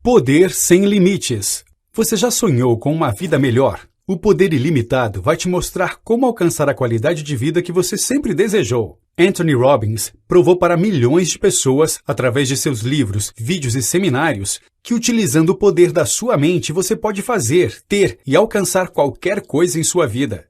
Poder sem limites. Você já sonhou com uma vida melhor? O poder ilimitado vai te mostrar como alcançar a qualidade de vida que você sempre desejou. Anthony Robbins provou para milhões de pessoas, através de seus livros, vídeos e seminários, que utilizando o poder da sua mente você pode fazer, ter e alcançar qualquer coisa em sua vida.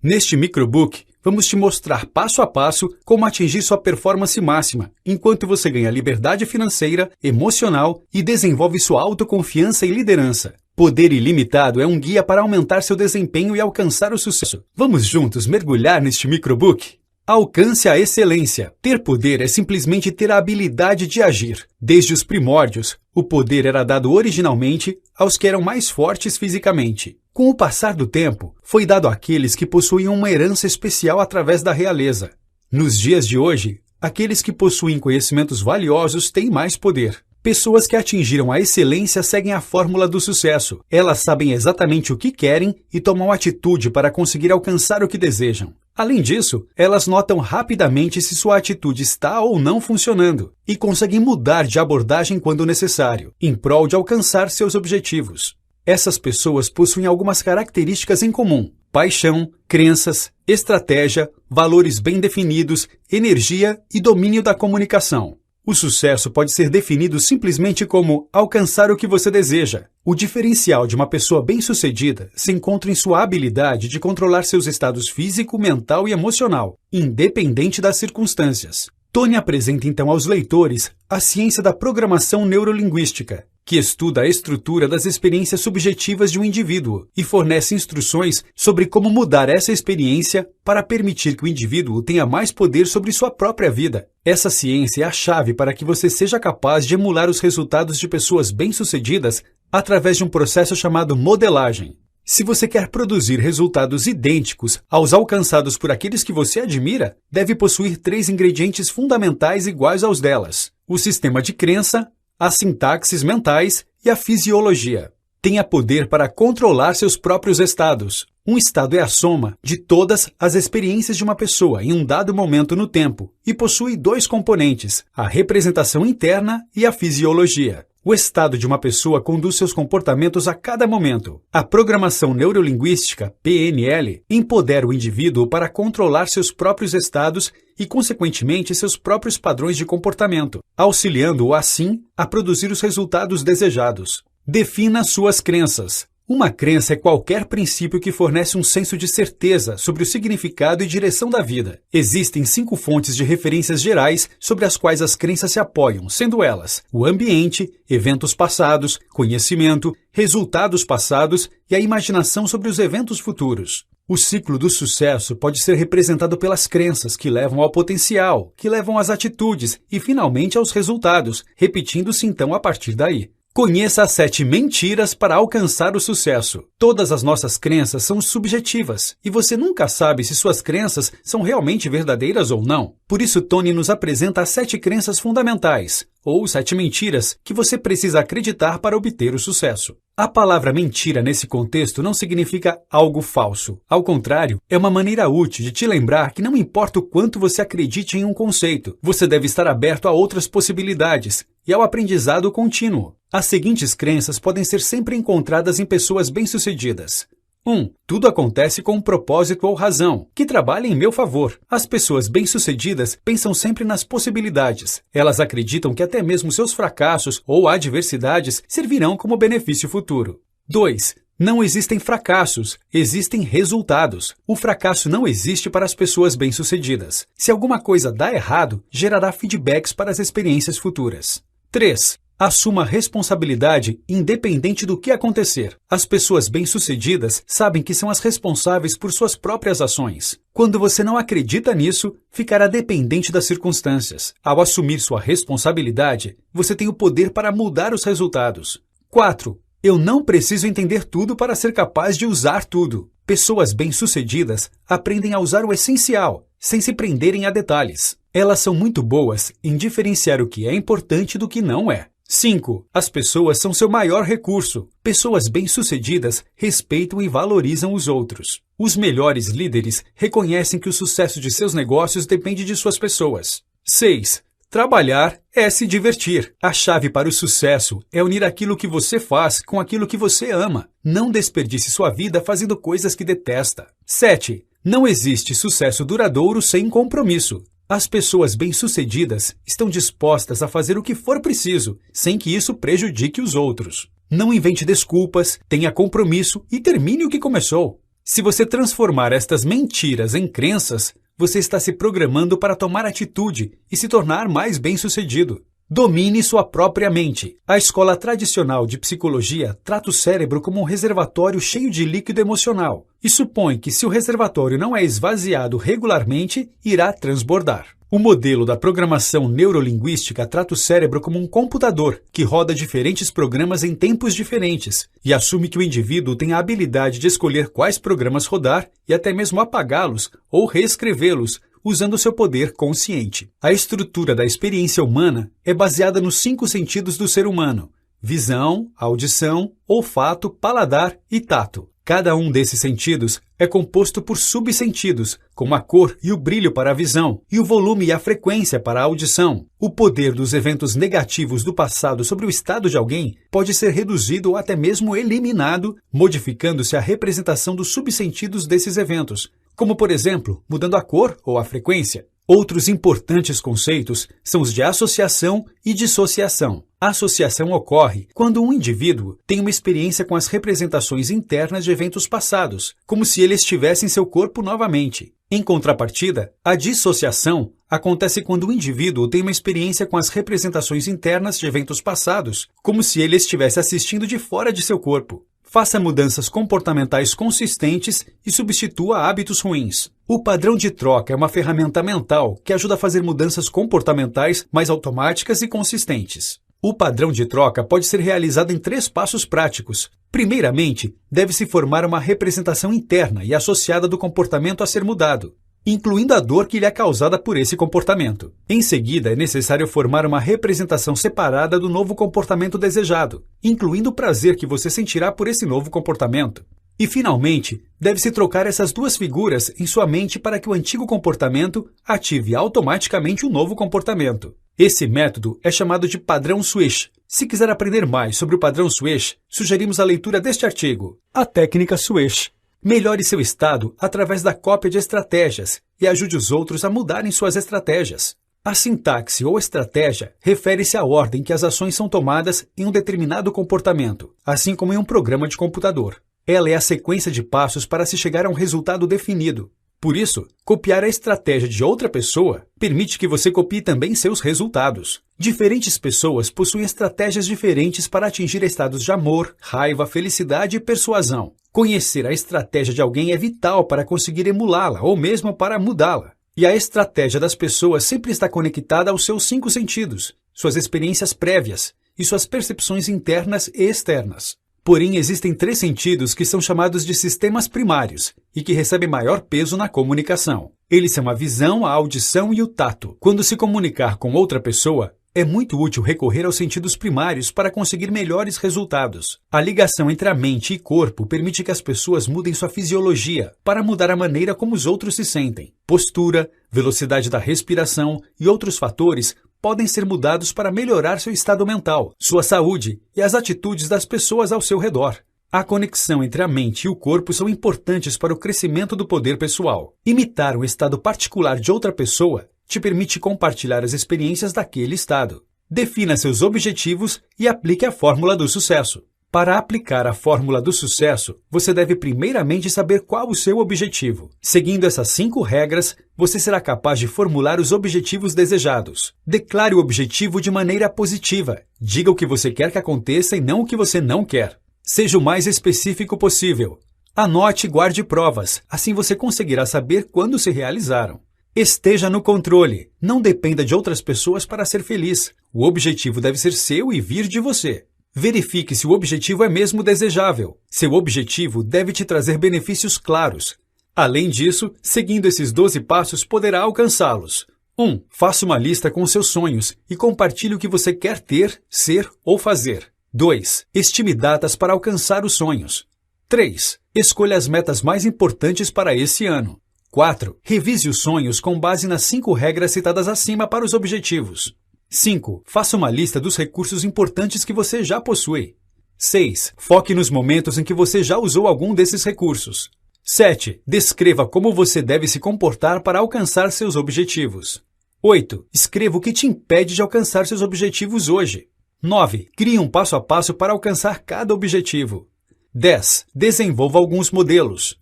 Neste microbook, vamos te mostrar passo a passo como atingir sua performance máxima, enquanto você ganha liberdade financeira, emocional e desenvolve sua autoconfiança e liderança. Poder Ilimitado é um guia para aumentar seu desempenho e alcançar o sucesso. Vamos juntos mergulhar neste microbook? Alcance a excelência. Ter poder é simplesmente ter a habilidade de agir. Desde os primórdios, o poder era dado originalmente aos que eram mais fortes fisicamente. Com o passar do tempo, foi dado àqueles que possuíam uma herança especial através da realeza. Nos dias de hoje, aqueles que possuem conhecimentos valiosos têm mais poder. Pessoas que atingiram a excelência seguem a fórmula do sucesso. Elas sabem exatamente o que querem e tomam atitude para conseguir alcançar o que desejam. Além disso, elas notam rapidamente se sua atitude está ou não funcionando e conseguem mudar de abordagem quando necessário, em prol de alcançar seus objetivos. Essas pessoas possuem algumas características em comum: paixão, crenças, estratégia, valores bem definidos, energia e domínio da comunicação. O sucesso pode ser definido simplesmente como alcançar o que você deseja. O diferencial de uma pessoa bem-sucedida se encontra em sua habilidade de controlar seus estados físico, mental e emocional, independente das circunstâncias. Tony apresenta então aos leitores a ciência da programação neurolinguística, que estuda a estrutura das experiências subjetivas de um indivíduo e fornece instruções sobre como mudar essa experiência para permitir que o indivíduo tenha mais poder sobre sua própria vida. Essa ciência é a chave para que você seja capaz de emular os resultados de pessoas bem-sucedidas através de um processo chamado modelagem. Se você quer produzir resultados idênticos aos alcançados por aqueles que você admira, deve possuir 3 ingredientes fundamentais iguais aos delas: o sistema de crença, as sintaxes mentais e a fisiologia. Tenha poder para controlar seus próprios estados. Um estado é a soma de todas as experiências de uma pessoa em um dado momento no tempo e possui 2 componentes, a representação interna e a fisiologia. O estado de uma pessoa conduz seus comportamentos a cada momento. A programação neurolinguística, PNL, empodera o indivíduo para controlar seus próprios estados e, consequentemente, seus próprios padrões de comportamento, auxiliando-o, assim, a produzir os resultados desejados. Defina suas crenças. Uma crença é qualquer princípio que fornece um senso de certeza sobre o significado e direção da vida. Existem 5 fontes de referências gerais sobre as quais as crenças se apoiam, sendo elas o ambiente, eventos passados, conhecimento, resultados passados e a imaginação sobre os eventos futuros. O ciclo do sucesso pode ser representado pelas crenças que levam ao potencial, que levam às atitudes e, finalmente, aos resultados, repetindo-se então a partir daí. Conheça as 7 mentiras para alcançar o sucesso. Todas as nossas crenças são subjetivas e você nunca sabe se suas crenças são realmente verdadeiras ou não. Por isso, Tony nos apresenta as 7 crenças fundamentais, ou 7 mentiras, que você precisa acreditar para obter o sucesso. A palavra mentira nesse contexto não significa algo falso. Ao contrário, é uma maneira útil de te lembrar que não importa o quanto você acredite em um conceito, você deve estar aberto a outras possibilidades e ao aprendizado contínuo. As seguintes crenças podem ser sempre encontradas em pessoas bem-sucedidas. 1. Tudo acontece com um propósito ou razão, que trabalha em meu favor. As pessoas bem-sucedidas pensam sempre nas possibilidades. Elas acreditam que até mesmo seus fracassos ou adversidades servirão como benefício futuro. 2. Não existem fracassos, existem resultados. O fracasso não existe para as pessoas bem-sucedidas. Se alguma coisa dá errado, gerará feedbacks para as experiências futuras. 3. Assuma responsabilidade independente do que acontecer. As pessoas bem-sucedidas sabem que são as responsáveis por suas próprias ações. Quando você não acredita nisso, ficará dependente das circunstâncias. Ao assumir sua responsabilidade, você tem o poder para mudar os resultados. 4. Eu não preciso entender tudo para ser capaz de usar tudo. Pessoas bem-sucedidas aprendem a usar o essencial, sem se prenderem a detalhes. Elas são muito boas em diferenciar o que é importante do que não é. 5. As pessoas são seu maior recurso. Pessoas bem-sucedidas respeitam e valorizam os outros. Os melhores líderes reconhecem que o sucesso de seus negócios depende de suas pessoas. 6. Trabalhar é se divertir. A chave para o sucesso é unir aquilo que você faz com aquilo que você ama. Não desperdice sua vida fazendo coisas que detesta. 7. Não existe sucesso duradouro sem compromisso. As pessoas bem-sucedidas estão dispostas a fazer o que for preciso, sem que isso prejudique os outros. Não invente desculpas, tenha compromisso e termine o que começou. Se você transformar estas mentiras em crenças, você está se programando para tomar atitude e se tornar mais bem-sucedido. Domine sua própria mente. A escola tradicional de psicologia trata o cérebro como um reservatório cheio de líquido emocional e supõe que se o reservatório não é esvaziado regularmente, irá transbordar. O modelo da programação neurolinguística trata o cérebro como um computador que roda diferentes programas em tempos diferentes e assume que o indivíduo tem a habilidade de escolher quais programas rodar e até mesmo apagá-los ou reescrevê-los, usando seu poder consciente. A estrutura da experiência humana é baseada nos 5 sentidos do ser humano: visão, audição, olfato, paladar e tato. Cada um desses sentidos é composto por subsentidos, como a cor e o brilho para a visão, e o volume e a frequência para a audição. O poder dos eventos negativos do passado sobre o estado de alguém pode ser reduzido ou até mesmo eliminado, modificando-se a representação dos subsentidos desses eventos, como, por exemplo, mudando a cor ou a frequência. Outros importantes conceitos são os de associação e dissociação. A associação ocorre quando um indivíduo tem uma experiência com as representações internas de eventos passados, como se ele estivesse em seu corpo novamente. Em contrapartida, a dissociação acontece quando o indivíduo tem uma experiência com as representações internas de eventos passados, como se ele estivesse assistindo de fora de seu corpo. Faça mudanças comportamentais consistentes e substitua hábitos ruins. O padrão de troca é uma ferramenta mental que ajuda a fazer mudanças comportamentais mais automáticas e consistentes. O padrão de troca pode ser realizado em 3 passos práticos. Primeiramente, deve-se formar uma representação interna e associada do comportamento a ser mudado, incluindo a dor que lhe é causada por esse comportamento. Em seguida, é necessário formar uma representação separada do novo comportamento desejado, incluindo o prazer que você sentirá por esse novo comportamento. E, finalmente, deve-se trocar essas 2 figuras em sua mente para que o antigo comportamento ative automaticamente o novo comportamento. Esse método é chamado de padrão Swish. Se quiser aprender mais sobre o padrão Swish, sugerimos a leitura deste artigo, A Técnica Swish. Melhore seu estado através da cópia de estratégias e ajude os outros a mudarem suas estratégias. A sintaxe ou estratégia refere-se à ordem que as ações são tomadas em um determinado comportamento, assim como em um programa de computador. Ela é a sequência de passos para se chegar a um resultado definido. Por isso, copiar a estratégia de outra pessoa permite que você copie também seus resultados. Diferentes pessoas possuem estratégias diferentes para atingir estados de amor, raiva, felicidade e persuasão. Conhecer a estratégia de alguém é vital para conseguir emulá-la ou mesmo para mudá-la. E a estratégia das pessoas sempre está conectada aos seus 5 sentidos, suas experiências prévias e suas percepções internas e externas. Porém, existem 3 sentidos que são chamados de sistemas primários e que recebem maior peso na comunicação. Eles são a visão, a audição e o tato. Quando se comunicar com outra pessoa, é muito útil recorrer aos sentidos primários para conseguir melhores resultados. A ligação entre a mente e corpo permite que as pessoas mudem sua fisiologia para mudar a maneira como os outros se sentem. Postura, velocidade da respiração e outros fatores podem ser mudados para melhorar seu estado mental, sua saúde e as atitudes das pessoas ao seu redor. A conexão entre a mente e o corpo são importantes para o crescimento do poder pessoal. Imitar um estado particular de outra pessoa te permite compartilhar as experiências daquele estado. Defina seus objetivos e aplique a fórmula do sucesso. Para aplicar a fórmula do sucesso, você deve primeiramente saber qual o seu objetivo. Seguindo essas 5 regras, você será capaz de formular os objetivos desejados. Declare o objetivo de maneira positiva. Diga o que você quer que aconteça e não o que você não quer. Seja o mais específico possível. Anote e guarde provas, assim você conseguirá saber quando se realizaram. Esteja no controle. Não dependa de outras pessoas para ser feliz. O objetivo deve ser seu e vir de você. Verifique se o objetivo é mesmo desejável. Seu objetivo deve te trazer benefícios claros. Além disso, seguindo esses 12 passos, poderá alcançá-los. 1. Faça uma lista com seus sonhos e compartilhe o que você quer ter, ser ou fazer. 2. Estime datas para alcançar os sonhos. 3. Escolha as metas mais importantes para esse ano. 4. Revise os sonhos com base nas 5 regras citadas acima para os objetivos. 5. Faça uma lista dos recursos importantes que você já possui. 6. Foque nos momentos em que você já usou algum desses recursos. 7. Descreva como você deve se comportar para alcançar seus objetivos. 8. Escreva o que te impede de alcançar seus objetivos hoje. 9. Crie um passo a passo para alcançar cada objetivo. 10. Desenvolva alguns modelos.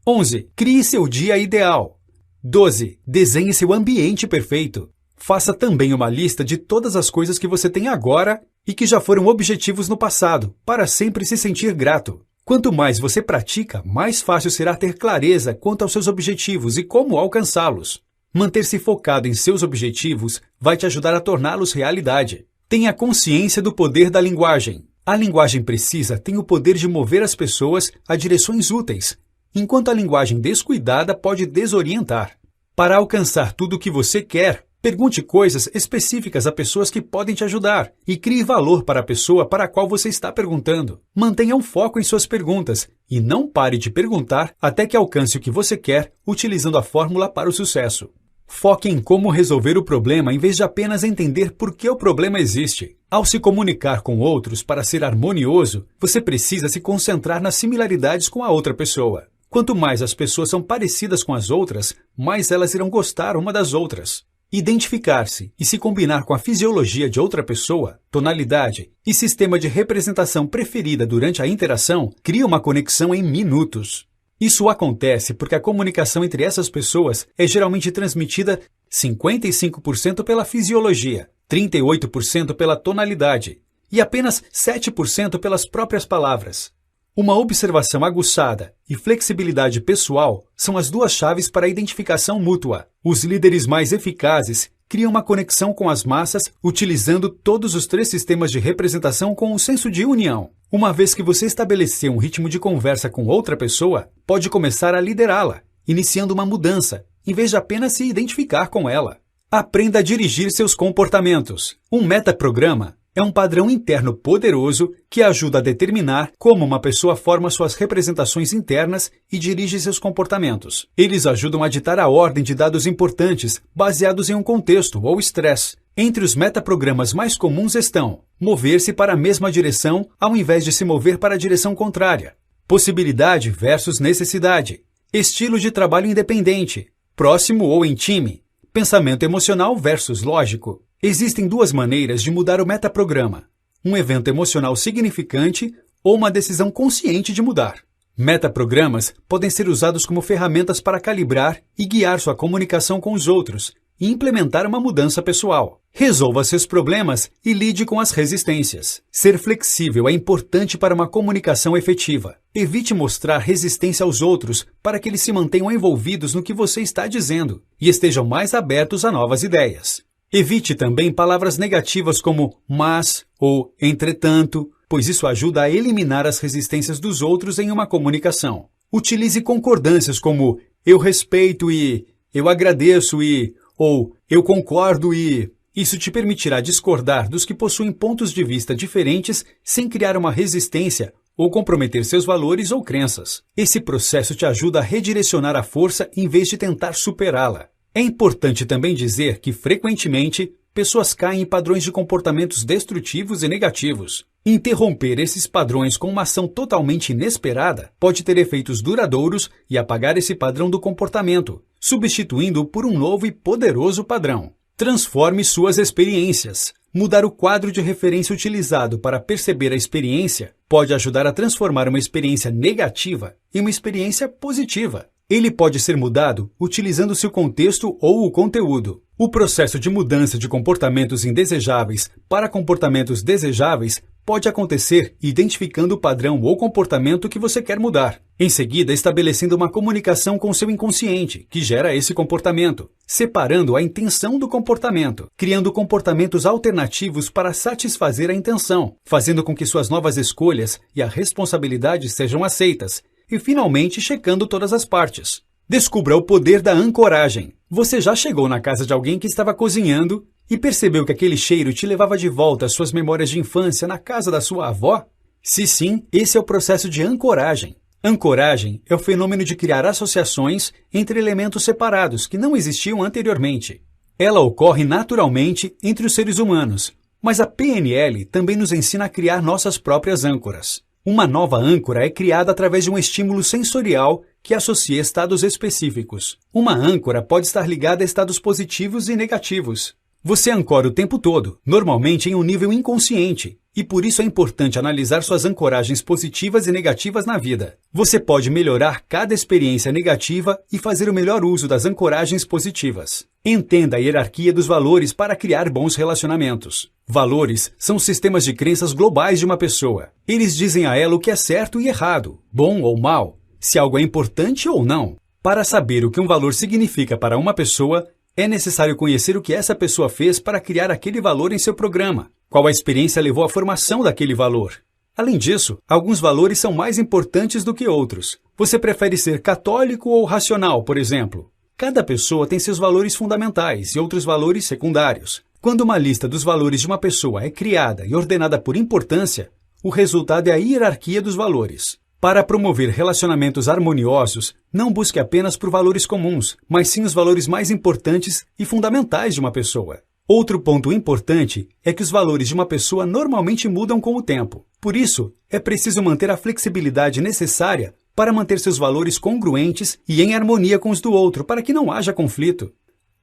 11. Crie seu dia ideal. 12. Desenhe seu ambiente perfeito. Faça também uma lista de todas as coisas que você tem agora e que já foram objetivos no passado, para sempre se sentir grato. Quanto mais você pratica, mais fácil será ter clareza quanto aos seus objetivos e como alcançá-los. Manter-se focado em seus objetivos vai te ajudar a torná-los realidade. Tenha consciência do poder da linguagem. A linguagem precisa tem o poder de mover as pessoas a direções úteis, enquanto a linguagem descuidada pode desorientar. Para alcançar tudo o que você quer, pergunte coisas específicas a pessoas que podem te ajudar e crie valor para a pessoa para a qual você está perguntando. Mantenha um foco em suas perguntas e não pare de perguntar até que alcance o que você quer utilizando a fórmula para o sucesso. Foque em como resolver o problema em vez de apenas entender por que o problema existe. Ao se comunicar com outros para ser harmonioso, você precisa se concentrar nas similaridades com a outra pessoa. Quanto mais as pessoas são parecidas com as outras, mais elas irão gostar uma das outras. Identificar-se e se combinar com a fisiologia de outra pessoa, tonalidade e sistema de representação preferida durante a interação cria uma conexão em minutos. Isso acontece porque a comunicação entre essas pessoas é geralmente transmitida 55% pela fisiologia, 38% pela tonalidade e apenas 7% pelas próprias palavras. Uma observação aguçada e flexibilidade pessoal são as duas chaves para a identificação mútua. Os líderes mais eficazes criam uma conexão com as massas utilizando todos os 3 sistemas de representação com um senso de união. Uma vez que você estabeleceu um ritmo de conversa com outra pessoa, pode começar a liderá-la, iniciando uma mudança, em vez de apenas se identificar com ela. Aprenda a dirigir seus comportamentos. Um metaprograma é um padrão interno poderoso que ajuda a determinar como uma pessoa forma suas representações internas e dirige seus comportamentos. Eles ajudam a ditar a ordem de dados importantes baseados em um contexto ou estresse. Entre os metaprogramas mais comuns estão mover-se para a mesma direção ao invés de se mover para a direção contrária, possibilidade versus necessidade, estilo de trabalho independente, próximo ou em time, pensamento emocional versus lógico. Existem 2 maneiras de mudar o metaprograma: um evento emocional significante ou uma decisão consciente de mudar. Metaprogramas podem ser usados como ferramentas para calibrar e guiar sua comunicação com os outros e implementar uma mudança pessoal. Resolva seus problemas e lide com as resistências. Ser flexível é importante para uma comunicação efetiva. Evite mostrar resistência aos outros para que eles se mantenham envolvidos no que você está dizendo e estejam mais abertos a novas ideias. Evite também palavras negativas como mas ou entretanto, pois isso ajuda a eliminar as resistências dos outros em uma comunicação. Utilize concordâncias como eu respeito e eu agradeço e ou eu concordo e... Isso te permitirá discordar dos que possuem pontos de vista diferentes sem criar uma resistência ou comprometer seus valores ou crenças. Esse processo te ajuda a redirecionar a força em vez de tentar superá-la. É importante também dizer que, frequentemente, pessoas caem em padrões de comportamentos destrutivos e negativos. Interromper esses padrões com uma ação totalmente inesperada pode ter efeitos duradouros e apagar esse padrão do comportamento, substituindo-o por um novo e poderoso padrão. Transforme suas experiências. Mudar o quadro de referência utilizado para perceber a experiência pode ajudar a transformar uma experiência negativa em uma experiência positiva. Ele pode ser mudado utilizando seu contexto ou o conteúdo. O processo de mudança de comportamentos indesejáveis para comportamentos desejáveis pode acontecer identificando o padrão ou comportamento que você quer mudar. Em seguida, estabelecendo uma comunicação com seu inconsciente, que gera esse comportamento, separando a intenção do comportamento, criando comportamentos alternativos para satisfazer a intenção, fazendo com que suas novas escolhas e a responsabilidade sejam aceitas, e finalmente checando todas as partes. Descubra o poder da ancoragem. Você já chegou na casa de alguém que estava cozinhando e percebeu que aquele cheiro te levava de volta às suas memórias de infância na casa da sua avó? Se sim, esse é o processo de ancoragem. Ancoragem é o fenômeno de criar associações entre elementos separados que não existiam anteriormente. Ela ocorre naturalmente entre os seres humanos, mas a PNL também nos ensina a criar nossas próprias âncoras. Uma nova âncora é criada através de um estímulo sensorial que associa estados específicos. Uma âncora pode estar ligada a estados positivos e negativos. Você ancora o tempo todo, normalmente em um nível inconsciente, e por isso é importante analisar suas ancoragens positivas e negativas na vida. Você pode melhorar cada experiência negativa e fazer o melhor uso das ancoragens positivas. Entenda a hierarquia dos valores para criar bons relacionamentos. Valores são sistemas de crenças globais de uma pessoa. Eles dizem a ela o que é certo e errado, bom ou mal, se algo é importante ou não. Para saber o que um valor significa para uma pessoa, é necessário conhecer o que essa pessoa fez para criar aquele valor em seu programa, qual a experiência levou à formação daquele valor. Além disso, alguns valores são mais importantes do que outros. Você prefere ser católico ou racional, por exemplo? Cada pessoa tem seus valores fundamentais e outros valores secundários. Quando uma lista dos valores de uma pessoa é criada e ordenada por importância, o resultado é a hierarquia dos valores. Para promover relacionamentos harmoniosos, não busque apenas por valores comuns, mas sim os valores mais importantes e fundamentais de uma pessoa. Outro ponto importante é que os valores de uma pessoa normalmente mudam com o tempo. Por isso, é preciso manter a flexibilidade necessária para manter seus valores congruentes e em harmonia com os do outro, para que não haja conflito.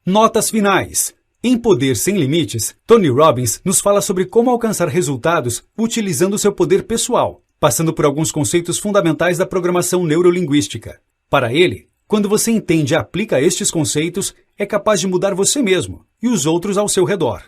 Notas finais. Em Poder Sem Limites, Tony Robbins nos fala sobre como alcançar resultados utilizando seu poder pessoal, passando por alguns conceitos fundamentais da programação neurolinguística. Para ele, quando você entende e aplica estes conceitos, é capaz de mudar você mesmo e os outros ao seu redor.